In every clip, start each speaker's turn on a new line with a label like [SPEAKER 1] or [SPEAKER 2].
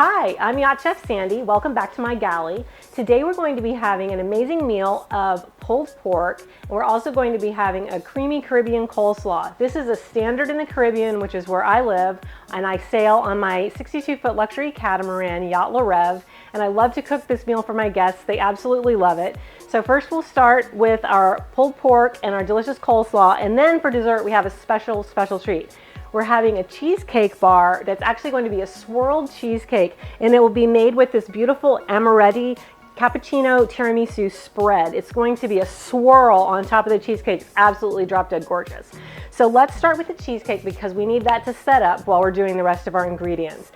[SPEAKER 1] Hi, I'm Yacht Chef Sandy. Welcome back to my galley. Today we're going to be having an amazing meal of pulled pork, and we're also going to be having a creamy Caribbean coleslaw. This is a standard in the Caribbean, which is where I live, and I sail on my 62-foot luxury catamaran, Yacht La Rev, and I love to cook this meal for my guests. They absolutely love it. So first we'll start with our pulled pork and our delicious coleslaw, and then for dessert we have a special treat. We're having a cheesecake bar that's actually going to be a swirled cheesecake, and it will be made with this beautiful amaretti cappuccino tiramisu spread. It's going to be a swirl on top of the cheesecake. It's absolutely drop dead gorgeous. So let's start with the cheesecake because we need that to set up while we're doing the rest of our ingredients.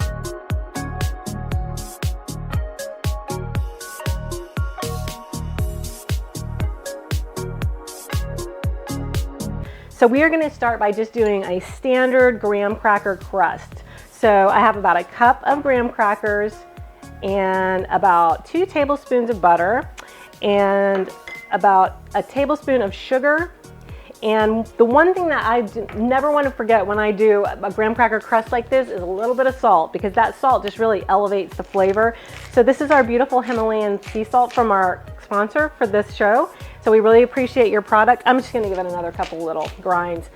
[SPEAKER 1] So we are going to start by just doing a standard graham cracker crust. So I have about a cup of graham crackers and about 2 tablespoons of butter and about a tablespoon of sugar. And the one thing that I never want to forget when I do a graham cracker crust like this is a little bit of salt, because that salt just really elevates the flavor. So this is our beautiful Himalayan sea salt from our sponsor for this show. So we really appreciate your product. I'm just going to give it another couple little grinds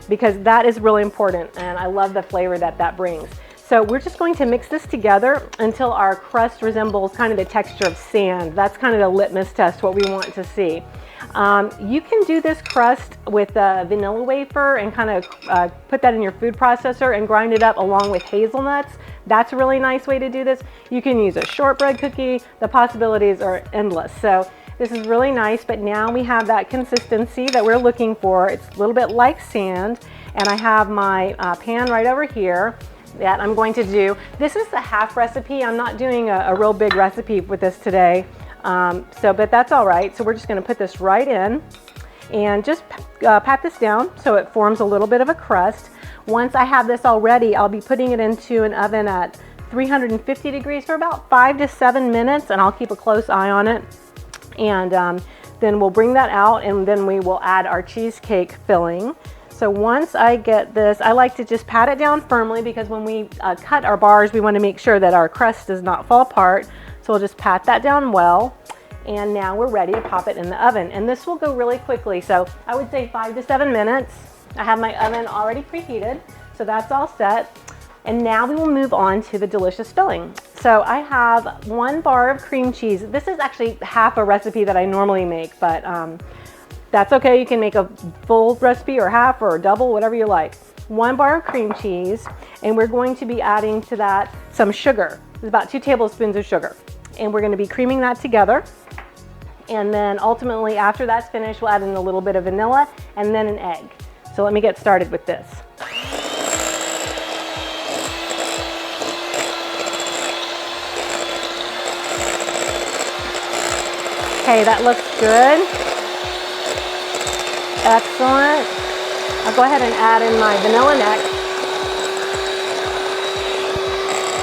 [SPEAKER 1] because that is really important, and I love the flavor that that brings. So we're just going to mix this together until our crust resembles kind of the texture of sand. That's kind of the litmus test, what we want to see. You can do this crust with a vanilla wafer and kind of put that in your food processor and grind it up along with hazelnuts. That's a really nice way to do this. You can use a shortbread cookie. The possibilities are endless. So this is really nice, but now we have that consistency that we're looking for. It's a little bit like sand, and I have my pan right over here that I'm going to do. This is a half recipe. I'm not doing a real big recipe with this today, but that's all right. So we're just going to put this right in and just pat this down so it forms a little bit of a crust. Once I have this all ready, I'll be putting it into an oven at 350 degrees for about 5 to 7 minutes, and I'll keep a close eye on it. And then we'll bring that out, and then we will add our cheesecake filling. So once I get this, I like to just pat it down firmly because when we cut our bars, we want to make sure that our crust does not fall apart. So we'll just pat that down well. And now we're ready to pop it in the oven. And this will go really quickly. So I would say 5 to 7 minutes. I have my oven already preheated, so that's all set. And now we will move on to the delicious filling. So I have 1 bar of cream cheese. This is actually half a recipe that I normally make, but that's okay. You can make a full recipe or half or double, whatever you like. 1 bar of cream cheese, and we're going to be adding to that some sugar. It's about 2 tablespoons of sugar. And we're gonna be creaming that together. And then ultimately, after that's finished, we'll add in a little bit of vanilla and then an egg. So let me get started with this. Okay, that looks good. Excellent. I'll go ahead and add in my vanilla next.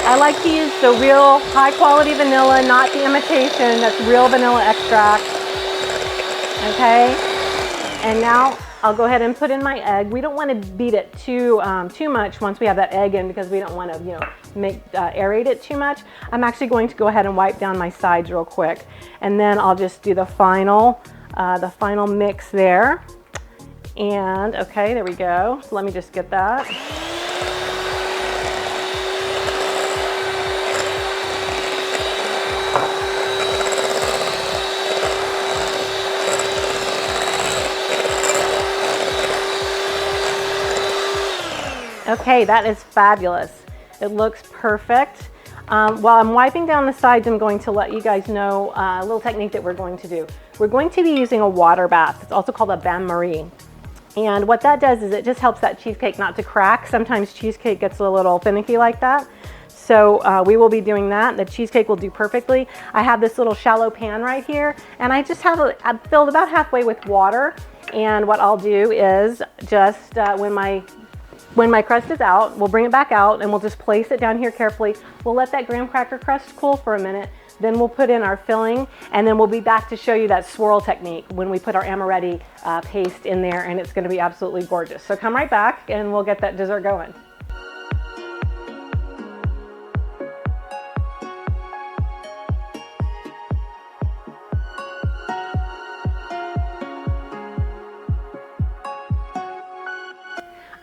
[SPEAKER 1] I like to use the real high quality vanilla, not the imitation. That's real vanilla extract. Okay, and now I'll go ahead and put in my egg. We don't want to beat it too much once we have that egg in, because we don't want to, aerate it too much. I'm actually going to go ahead and wipe down my sides real quick, and then I'll just do the final mix there. And okay, there we go. So let me just get that. Okay, that is fabulous. It looks perfect. While I'm wiping down the sides, I'm going to let you guys know a little technique that we're going to do. We're going to be using a water bath. It's also called a bain-marie. And what that does is it just helps that cheesecake not to crack. Sometimes cheesecake gets a little finicky like that. So we will be doing that. The cheesecake will do perfectly. I have this little shallow pan right here, and I just have I've filled about halfway with water. And what I'll do is just when my crust is out, we'll bring it back out and we'll just place it down here carefully. We'll let that graham cracker crust cool for a minute. Then we'll put in our filling, and then we'll be back to show you that swirl technique when we put our amaretti paste in there, and it's going to be absolutely gorgeous. So come right back and we'll get that dessert going.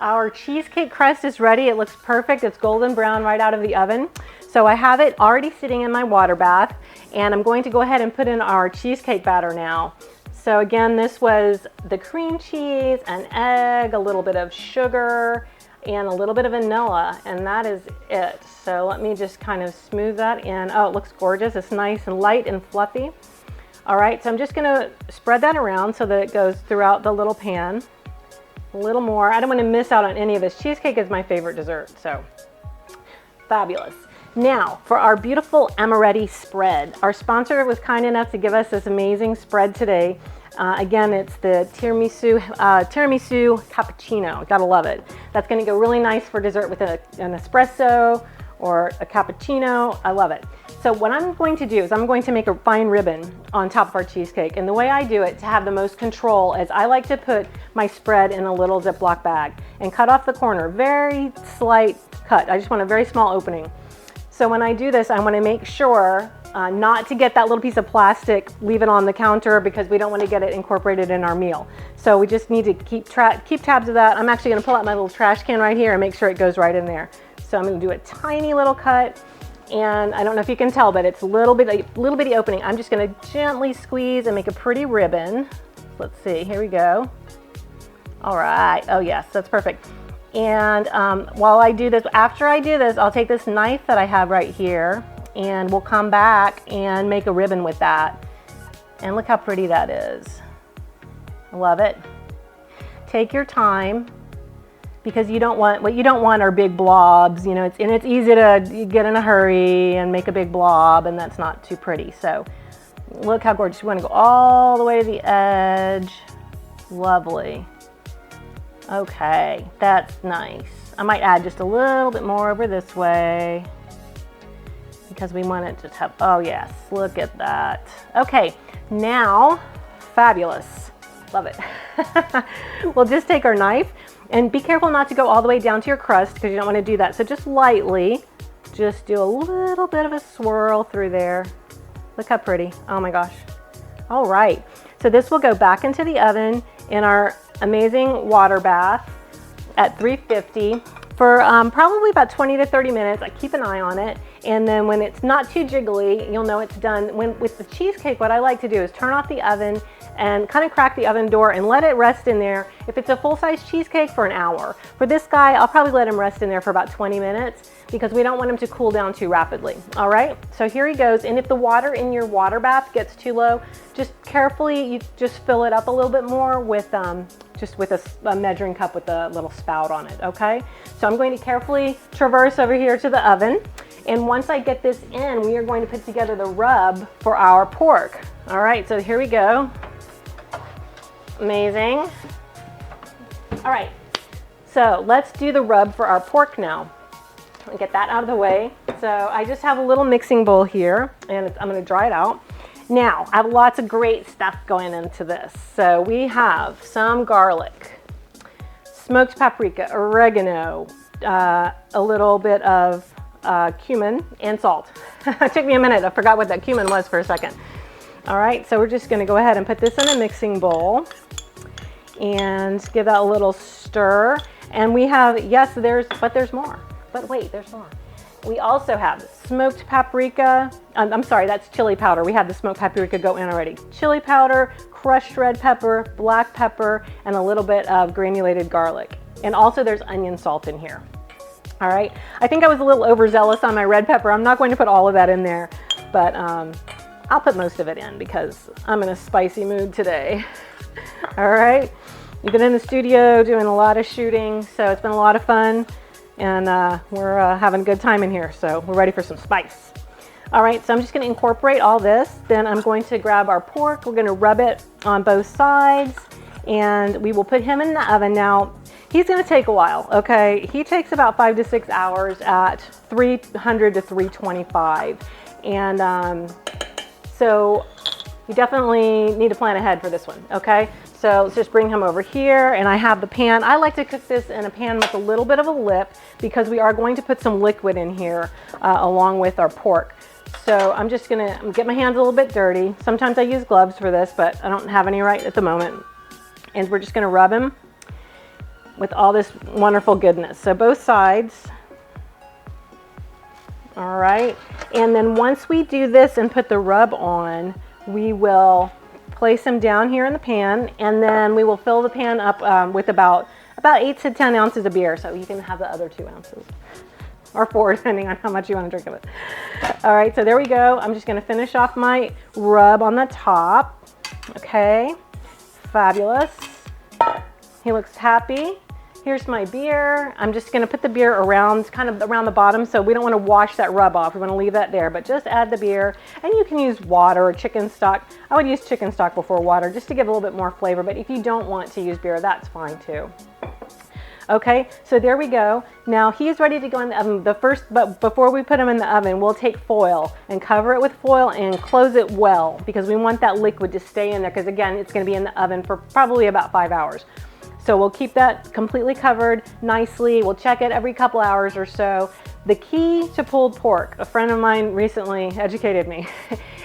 [SPEAKER 1] our cheesecake crust is ready. It looks perfect. It's golden brown right out of the oven. So I have it already sitting in my water bath, and I'm going to go ahead and put in our cheesecake batter now. So again, this was the cream cheese, an egg, a little bit of sugar, and a little bit of vanilla, and that is it. So let me just kind of smooth that in. Oh, it looks gorgeous. It's nice and light and fluffy. All right, so I'm just gonna spread that around so that it goes throughout the little pan. A little more. I don't want to miss out on any of this. Cheesecake is my favorite dessert, so fabulous. Now, for our beautiful amaretti spread. Our sponsor was kind enough to give us this amazing spread today. Again, it's the tiramisu cappuccino. Gotta love it. That's gonna go really nice for dessert with an espresso or a cappuccino. I love it. So what I'm going to do is I'm going to make a fine ribbon on top of our cheesecake. And the way I do it to have the most control is I like to put my spread in a little Ziploc bag and cut off the corner. Very slight cut. I just want a very small opening. So when I do this, I want to make sure not to get that little piece of plastic, leave it on the counter, because we don't want to get it incorporated in our meal. So we just need to keep tabs of that. I'm actually going to pull out my little trash can right here and make sure it goes right in there. So I'm going to do a tiny little cut, and I don't know if you can tell, but it's a little bitty opening. I'm just going to gently squeeze and make a pretty ribbon. Let's see, here we go. All right, oh yes, that's perfect. And while I do this, after I do this, I'll take this knife that I have right here, and we'll come back and make a ribbon with that. And look how pretty that is. I love it. Take your time, because what you don't want are big blobs, you know, it's easy to get in a hurry and make a big blob, and that's not too pretty. So look how gorgeous. You want to go all the way to the edge. Lovely. Okay, that's nice. I might add just a little bit more over this way, because we want it to have, oh yes, look at that. Okay, now, fabulous. Love it. We'll just take our knife, and be careful not to go all the way down to your crust, because you don't want to do that. So just lightly, just do a little bit of a swirl through there. Look how pretty. Oh my gosh. All right, so this will go back into the oven in our amazing water bath at 350 for probably about 20 to 30 minutes. I keep an eye on it, and then when it's not too jiggly, you'll know it's done. With the cheesecake, what I like to do is turn off the oven and kind of crack the oven door and let it rest in there. If it's a full-size cheesecake, for an hour. For this guy, I'll probably let him rest in there for about 20 minutes, because we don't want him to cool down too rapidly. All right, so here he goes. And if the water in your water bath gets too low, just carefully, you just fill it up a little bit more with just with a measuring cup with a little spout on it, okay? So I'm going to carefully traverse over here to the oven. And once I get this in, we are going to put together the rub for our pork. All right, so here we go. Amazing. All right, so let's do the rub for our pork now. Get that out of the way. So I just have a little mixing bowl here, and I'm going to dry it out. Now, I have lots of great stuff going into this. So we have some garlic, smoked paprika, oregano, a little bit of cumin, and salt. It took me a minute. I forgot what that cumin was for a second. All right, so we're just going to go ahead and put this in a mixing bowl and give that a little stir. And we have, yes, there's more. But wait, there's more. We also have smoked paprika. I'm sorry, that's chili powder. We had the smoked paprika go in already. Chili powder, crushed red pepper, black pepper, and a little bit of granulated garlic. And also there's onion salt in here. All right, I think I was a little overzealous on my red pepper. I'm not going to put all of that in there, but I'll put most of it in because I'm in a spicy mood today. All right, we've been in the studio doing a lot of shooting, so it's been a lot of fun. And we're having a good time in here, so we're ready for some spice. All right, so I'm just going to incorporate all this. Then I'm going to grab our pork. We're going to rub it on both sides, and we will put him in the oven. Now, he's going to take a while, okay? He takes about 5 to 6 hours at 300 to 325. And so you definitely need to plan ahead for this one, okay? So let's just bring him over here, and I have the pan. I like to cook this in a pan with a little bit of a lip because we are going to put some liquid in here along with our pork. So I'm just gonna get my hands a little bit dirty. Sometimes I use gloves for this, but I don't have any right at the moment. And we're just gonna rub him with all this wonderful goodness. So both sides. All right, and then once we do this and put the rub on, we will place them down here in the pan, and then we will fill the pan up with about 8 to 10 ounces of beer, so you can have the other 2 ounces, or 4, depending on how much you want to drink of it. All right, so there we go. I'm just going to finish off my rub on the top. Okay, fabulous. He looks happy. Here's my beer. I'm just going to put the beer around, kind of around the bottom, so we don't want to wash that rub off. We want to leave that there, but just add the beer. And you can use water or chicken stock. I would use chicken stock before water just to give a little bit more flavor, but if you don't want to use beer, that's fine too. Okay, so there we go. Now he's ready to go in the oven. But before we put him in the oven, we'll take foil and cover it with foil and close it well, because we want that liquid to stay in there, because again, it's going to be in the oven for probably about 5 hours. So we'll keep that completely covered nicely. We'll check it every couple hours or so. The key to pulled pork, a friend of mine recently educated me,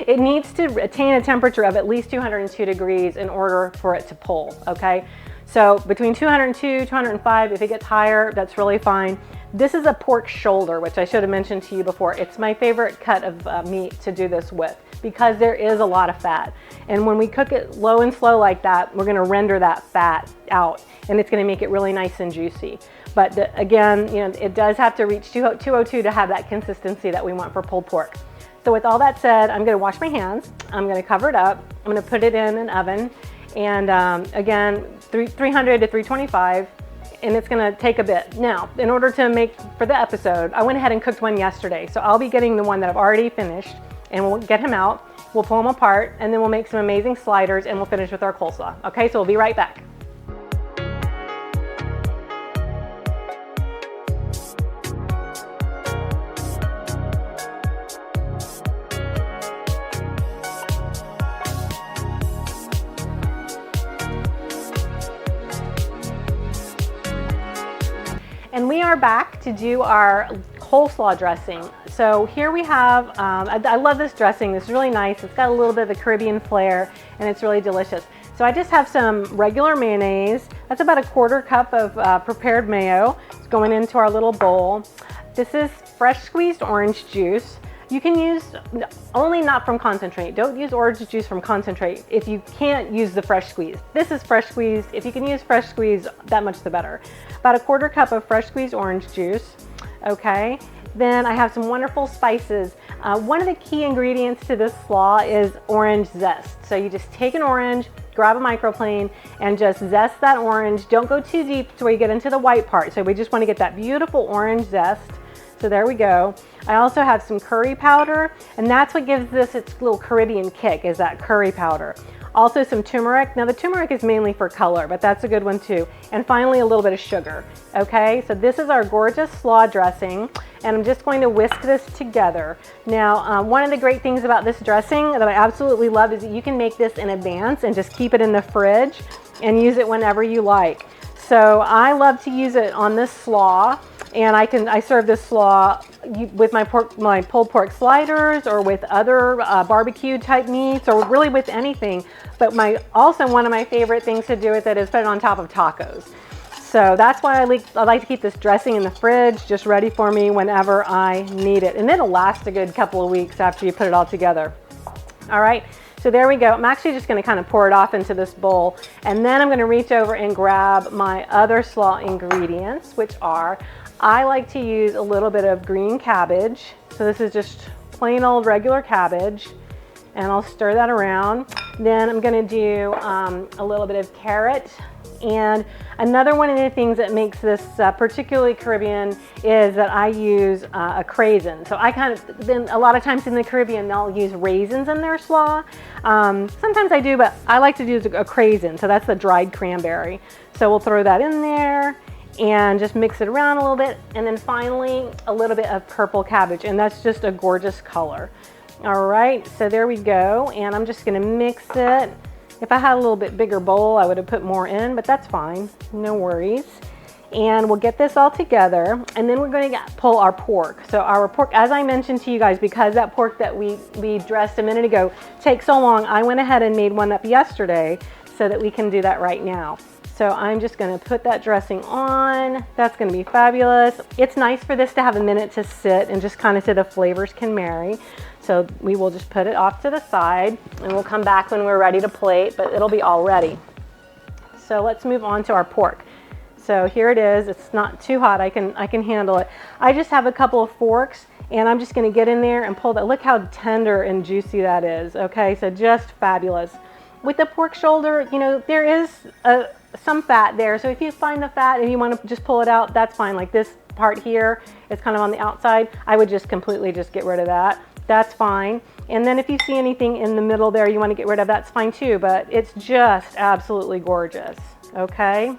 [SPEAKER 1] it needs to attain a temperature of at least 202 degrees in order for it to pull, okay? So between 202, 205, if it gets higher, that's really fine. This is a pork shoulder, which I should have mentioned to you before. It's my favorite cut of meat to do this with, because there is a lot of fat. And when we cook it low and slow like that, we're gonna render that fat out, and it's gonna make it really nice and juicy. But again, you know, it does have to reach 202 to have that consistency that we want for pulled pork. So with all that said, I'm gonna wash my hands. I'm gonna cover it up. I'm gonna put it in an oven. And again, 300 to 325. And it's gonna take a bit. Now, in order to make for the episode, I went ahead and cooked one yesterday. So I'll be getting the one that I've already finished, and we'll get him out. We'll pull them apart, and then we'll make some amazing sliders, and we'll finish with our coleslaw. Okay, so we'll be right back. And we are back to do our coleslaw dressing. So here we have, I love this dressing. This is really nice. It's got a little bit of the Caribbean flair, and it's really delicious. So I just have some regular mayonnaise. That's about a 1/4 cup of prepared mayo. It's going into our little bowl. This is fresh squeezed orange juice. You can use, only not from concentrate. Don't use orange juice from concentrate if you can't use the fresh squeezed. This is fresh squeezed. If you can use fresh squeezed, that much the better. About a 1/4 cup of fresh squeezed orange juice. Okay, then I have some wonderful spices. One of the key ingredients to this slaw is orange zest. So you just take an orange, grab a microplane, and just zest that orange. Don't go too deep to where you get into the white part. So we just want to get that beautiful orange zest. So there we go. I also have some curry powder, and that's what gives this its little Caribbean kick, is that curry powder. Also some turmeric. Now the turmeric is mainly for color, but that's a good one too. And finally a little bit of sugar. Okay, so this is our gorgeous slaw dressing, and I'm just going to whisk this together. Now one of the great things about this dressing that I absolutely love is that you can make this in advance and just keep it in the fridge and use it whenever you like. So I love to use it on this slaw. And I serve this slaw with my pulled pork sliders, or with other barbecue type meats, or really with anything. But also one of my favorite things to do with it is put it on top of tacos. So that's why I like to keep this dressing in the fridge, just ready for me whenever I need it. And it'll last a good couple of weeks after you put it all together. All right. So there we go. I'm actually just going to kind of pour it off into this bowl, and then I'm going to reach over and grab my other slaw ingredients, which are, I like to use a little bit of green cabbage. So this is just plain old regular cabbage, and I'll stir that around. Then I'm going to do a little bit of carrot. And another one of the things that makes this particularly Caribbean is that I use a craisin. So then a lot of times in the Caribbean, they'll use raisins in their slaw. Sometimes I do, but I like to use a craisin. So that's the dried cranberry. So we'll throw that in there and just mix it around a little bit. And then finally, a little bit of purple cabbage, and that's just a gorgeous color. All right, so there we go. And I'm just gonna mix it. If I had a little bit bigger bowl, I would have put more in, but that's fine, no worries. And we'll get this all together, and then we're going to pull our pork. So our pork, as I mentioned to you guys, because that pork that we dressed a minute ago takes so long, I went ahead and made one up yesterday so that we can do that right now. So I'm just gonna put that dressing on. That's gonna be fabulous. It's nice for this to have a minute to sit and just kind of so the flavors can marry. So we will just put it off to the side and we'll come back when we're ready to plate, but it'll be all ready. So let's move on to our pork. So here it is. It's not too hot. I can handle it. I just have a couple of forks and I'm just gonna get in there and pull that. Look how tender and juicy that is. Okay, so just fabulous. With the pork shoulder, you know, there is some fat there. So if you find the fat and you want to just pull it out, that's fine. Like this part here is kind of on the outside. I would just completely just get rid of that. That's fine. And then if you see anything in the middle there you want to get rid of, that's fine too, but it's just absolutely gorgeous. Okay,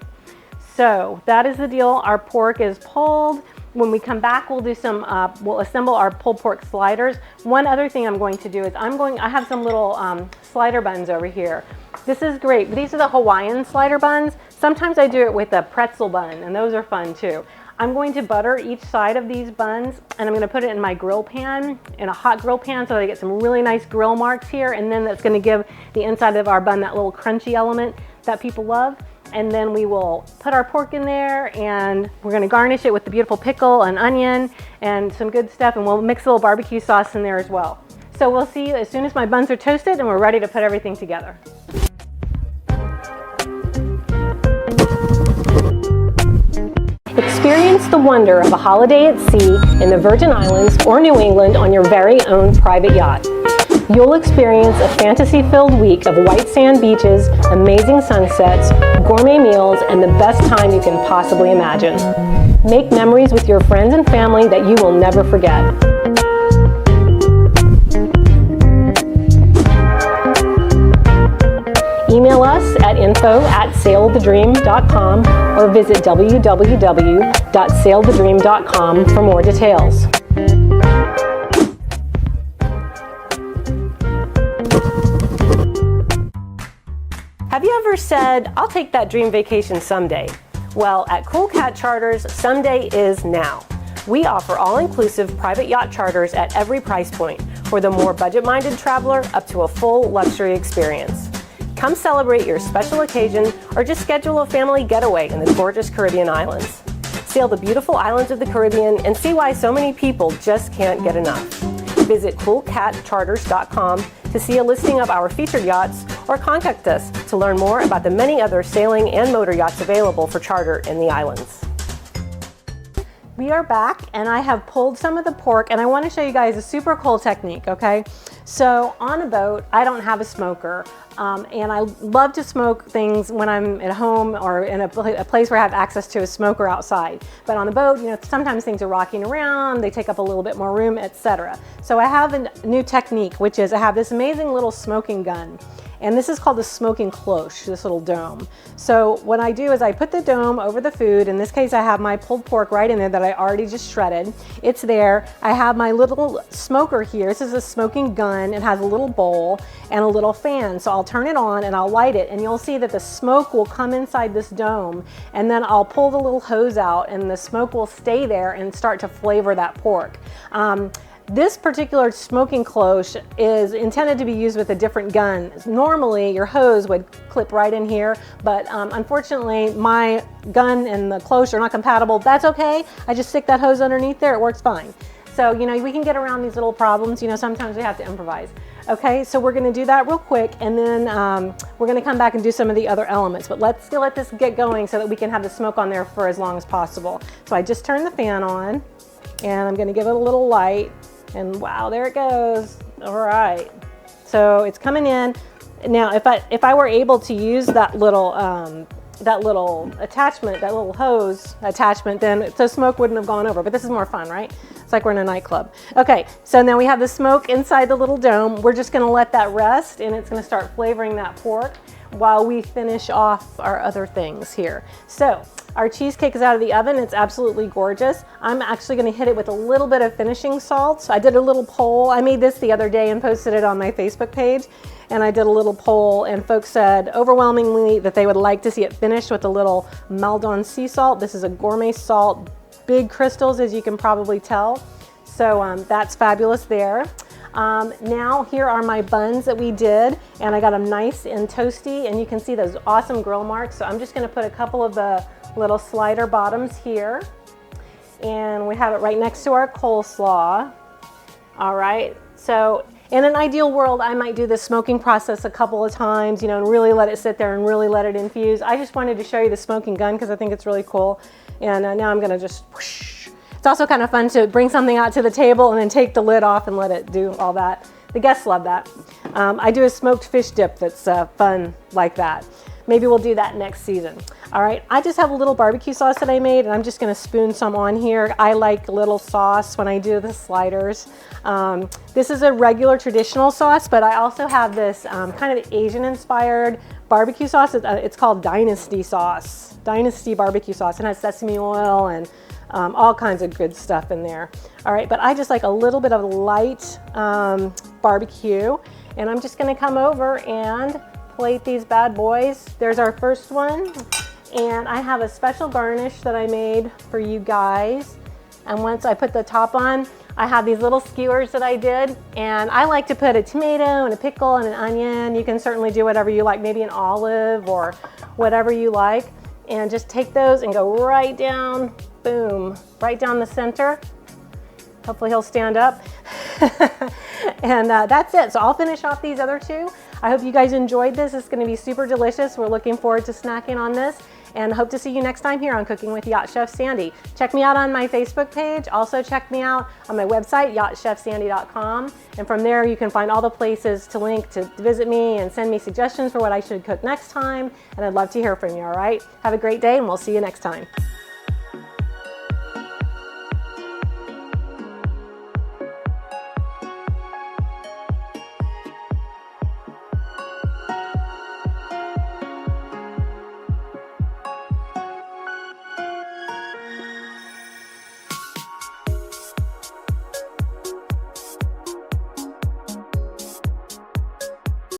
[SPEAKER 1] so that is the deal. Our pork is pulled. When we come back, we'll do some, we'll assemble our pulled pork sliders. One other thing I'm going to do is I have some little slider buns over here. This is great. These are the Hawaiian slider buns. Sometimes I do it with a pretzel bun, and those are fun too. I'm going to butter each side of these buns, and I'm going to put it in my grill pan, in a hot grill pan, so that I get some really nice grill marks here, and then that's going to give the inside of our bun that little crunchy element that people love. And then we will put our pork in there and we're going to garnish it with the beautiful pickle and onion and some good stuff, and we'll mix a little barbecue sauce in there as well. So we'll see you as soon as my buns are toasted and we're ready to put everything together. Experience the wonder of a holiday at sea in the Virgin Islands or New England on your very own private yacht. You'll experience a fantasy-filled week of white sand beaches, amazing sunsets, gourmet meals, and the best time you can possibly imagine. Make memories with your friends and family that you will never forget. Email us at info@sailedthedream.com or visit www.sailedthedream.com for more details. Have you ever said, I'll take that dream vacation someday? Well, at Cool Cat Charters, someday is now. We offer all-inclusive private yacht charters at every price point, for the more budget-minded traveler up to a full luxury experience. Come celebrate your special occasion or just schedule a family getaway in the gorgeous Caribbean islands. Sail the beautiful islands of the Caribbean and see why so many people just can't get enough. Visit coolcatcharters.com to see a listing of our featured yachts or contact us to learn more about the many other sailing and motor yachts available for charter in the islands. We are back and I have pulled some of the pork and I want to show you guys a super cool technique, okay? So on a boat, I don't have a smoker and I love to smoke things when I'm at home or in a place where I have access to a smoker outside. But on a boat, you know, sometimes things are rocking around, they take up a little bit more room, etc. So I have a new technique, which is I have this amazing little smoking gun. And this is called the smoking cloche, this little dome. So what I do is I put the dome over the food. In this case, I have my pulled pork right in there that I already just shredded. It's there. I have my little smoker here. This is a smoking gun. It has a little bowl and a little fan. So I'll turn it on and I'll light it, and you'll see that the smoke will come inside this dome, and then I'll pull the little hose out and the smoke will stay there and start to flavor that pork. This particular smoking cloche is intended to be used with a different gun. Normally your hose would clip right in here, but unfortunately my gun and the cloche are not compatible. That's okay. I just stick that hose underneath there. It works fine. So, you know, we can get around these little problems. You know, sometimes we have to improvise. Okay, so we're going to do that real quick, and then we're going to come back and do some of the other elements. But let's still let this get going so that we can have the smoke on there for as long as possible. So I just turned the fan on, and I'm going to give it a little light. And wow, there it goes. All right, so it's coming in. Now, if I were able to use that little attachment, that little hose attachment, then the smoke wouldn't have gone over. But this is more fun, right? It's like we're in a nightclub. Okay, so now we have the smoke inside the little dome. We're just gonna let that rest, and it's gonna start flavoring that pork while we finish off our other things here. So our cheesecake is out of the oven. It's absolutely gorgeous. I'm actually going to hit it with a little bit of finishing salt. So I did a little poll. I made this the other day and posted it on my Facebook page. And I did a little poll, and folks said overwhelmingly that they would like to see it finished with a little Maldon sea salt. This is a gourmet salt, big crystals, as you can probably tell. So that's fabulous there. Now here are my buns that we did, and I got them nice and toasty, and you can see those awesome grill marks. So I'm just going to put a couple of the little slider bottoms here, and we have it right next to our coleslaw. All right, so in an ideal world, I might do this smoking process a couple of times, you know, and really let it sit there and really let it infuse. I just wanted to show you the smoking gun because I think it's really cool. And now I'm gonna just whoosh. It's also kind of fun to bring something out to the table and then take the lid off and let it do all that. The guests love that. I do a smoked fish dip that's fun like that. Maybe we'll do that next season. All right, I just have a little barbecue sauce that I made, and I'm just gonna spoon some on here. I like little sauce when I do the sliders. This is a regular traditional sauce, but I also have this kind of Asian-inspired barbecue sauce. It's called Dynasty sauce, Dynasty barbecue sauce. It has sesame oil and all kinds of good stuff in there. All right, but I just like a little bit of light barbecue, and I'm just gonna come over and plate these bad boys. There's our first one, and I have a special garnish that I made for you guys. And once I put the top on, I have these little skewers that I did, and I like to put a tomato and a pickle and an onion. You can certainly do whatever you like, maybe an olive or whatever you like, and just take those and go right down, boom, right down the center. Hopefully he'll stand up. And that's it. So I'll finish off these other two. I hope you guys enjoyed this. It's going to be super delicious. We're looking forward to snacking on this, and hope to see you next time here on Cooking with Yacht Chef Sandy. Check me out on my Facebook page. Also check me out on my website, yachtchefsandy.com. And from there you can find all the places to link to visit me and send me suggestions for what I should cook next time. And I'd love to hear from you, all right? Have a great day, and we'll see you next time.